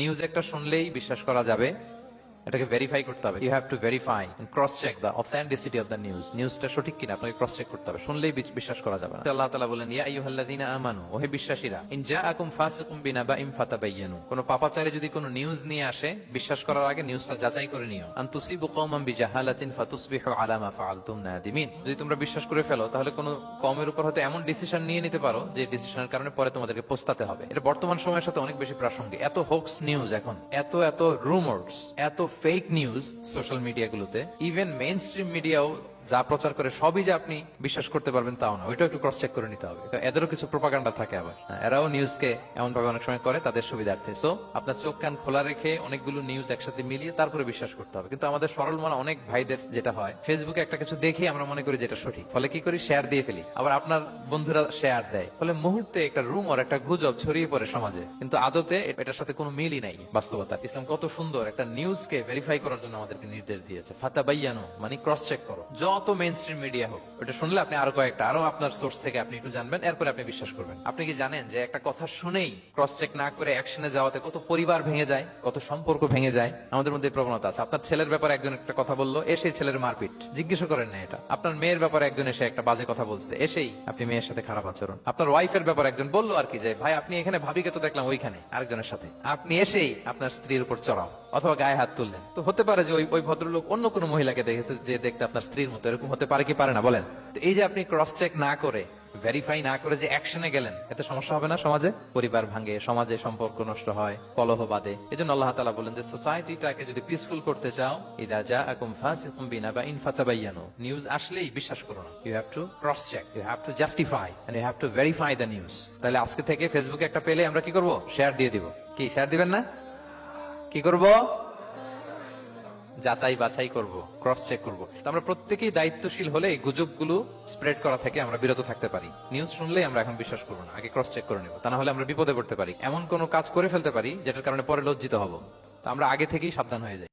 News একটা শুনলেই বিশ্বাস করা যাবে, এটাকে ভেরিফাই করতে হবে। You have to verify cross check the authenticity of the news. নিউজটা সঠিক কিনা আপনাকে ক্রস চেক করতে হবে, শুনলেই বিশ্বাস করা যাবে না। আল্লাহ তাআলা বলেন, ইয়া আইয়ুহাল্লাযীনা আমানু, ওহে বিশ্বাসীরা, ইন জাআকুম ফাসিকুম বিনাবাইন ফাতাবায়ানু, কোন পাপাচারী যদি কোনো নিউজ নিয়ে আসে, বিশ্বাস করার আগে নিউজটা যাচাই করে নিও। আন তুসিবু কওমান বিজাহালাতিন ফাতুসবিহু আলা মা ফাআলতুম নাদিমিন। যদি তোমরা বিশ্বাস করে ফেলো, তাহলে কোন কওমের উপর হয়তো এমন ডিসিশন নিয়ে নিতে পারো যে ডিসিশনের কারণে পরে তোমাদেরকে পস্তাতে হবে। এটা বর্তমান সময়ের সাথে অনেক বেশি প্রাসঙ্গিক। এত হোক্স নিউজ এখন, এত রুমার্স, এত ফেক নিউজ সোশ্যাল মিডিয়াগুলোতে। ইভেন মেইন স্ট্রিম মিডিয়াও যা প্রচার করে সবই যে আপনি বিশ্বাস করতে পারবেন তাও না, ওইটাও একটু ক্রস চেক করে নিতে হবে। এদেরও কিছু প্রোপাগান্ডা থাকে আবার, এরাও নিউজকে এমন ভাবে অনেক সময় করে তাদের সুবিধার্থে। সো আপনার চোখ কান খোলা রেখে অনেকগুলো নিউজ একসাথে মিলিয়ে তারপরে বিশ্বাস করতে হবে। কিন্তু আমাদের সরল মনা অনেক ভাইদের যেটা হয়, ফেসবুকে একটা কিছু দেখে আমরা মনে করি যেটা সঠিক, ফলে কি করি, শেয়ার দিয়ে ফেলি। আবার আপনার বন্ধুরা শেয়ার দেয়, ফলে মুহূর্তে একটা রুমর, একটা গুজব ছড়িয়ে পড়ে সমাজে, কিন্তু আদতে এটার সাথে কোনো মিলই নাই বাস্তবতা। ইসলাম কত সুন্দর একটা নিউজকে ভেরিফাই করার জন্য আমাদেরকে নির্দেশ দিয়েছে। ফাতাবায়ানু মানে ক্রস চেক করো। যত মেইন স্ট্রিম মিডিয়া হোক, ওটা শুনলে আপনি আরো আপনার সোর্স থেকে আপনি একটু জানবেন, এরপরে আপনি বিশ্বাস করবেন। আপনি কি জানেন যে একটা কথা শুনেই ক্রস চেক না করে অ্যাকশনে যাওয়াতে কত পরিবার ভেঙে যায়, কত সম্পর্ক ভেঙে যায়? আমাদের মধ্যে প্রবণতা আছে। আপনার ছেলের ব্যাপারে একজন একটা কথা বললো, এসেই ছেলের মারপিট, জিজ্ঞেস করেন না এটা। আপনার মেয়ের ব্যাপারে একজন এসে একটা বাজে কথা বলছে, এসেই আপনি মেয়ের সাথে খারাপ আচরণ। আপনার ওয়াইফের ব্যাপারে একজন বললো আর কি, যে ভাই আপনি এখানে, ভাবিকে তো দেখলাম ওইখানে আরেকজনের সাথে, আপনি এসেই আপনার স্ত্রীর উপর চড়াও অথবা গায়ে হাত তুললেন। তো হতে পারে যে ওই ভদ্রলোক অন্য কোনো মহিলাকে দেখেছে যে দেখতে আপনার স্ত্রীর মতো, এরকম হতে পারে কি পারে না বলেন? তো এই যে আপনি ক্রস চেক না করে, ভেরিফাই না করে যে অ্যাকশনে গেলেন, এতে সমস্যা হবে না? সমাজে পরিবার ভাঙে, সমাজে সম্পর্ক নষ্ট হয়, কলহ বাঁধে। এজন্য আল্লাহ তাআলা বলেন যে সোসাইটিটাকে যদি পিসফুল করতে চাও, ইযা জাআকুম ফাসিকুম বিনাবাইন ফাতাবায়ানু, নিউজ আসলেই বিশ্বাস করো না। You have to cross check, you have to justify and you have to verify the news. তাহলে আজকে থেকে ফেসবুকে একটা পেলে আমরা কি করব? শেয়ার দিয়ে দিব। কি শেয়ার দিবেন না? কি করব? যাচাই বাছাই করব, ক্রস চেক করব। আমরা প্রত্যেকেই দায়িত্বশীল হলে এই গুজবগুলো স্প্রেড করা থেকে আমরা বিরত থাকতে পারি। নিউজ শুনলেই আমরা এখন বিশ্বাস করবো না, আগে ক্রস চেক করে নেব। তা না হলে আমরা বিপদে পড়তে পারি, এমন কোন কাজ করে ফেলতে পারি যেটার কারণে পরে লজ্জিত হব। তা আমরা আগে থেকেই সাবধান হয়ে যাই।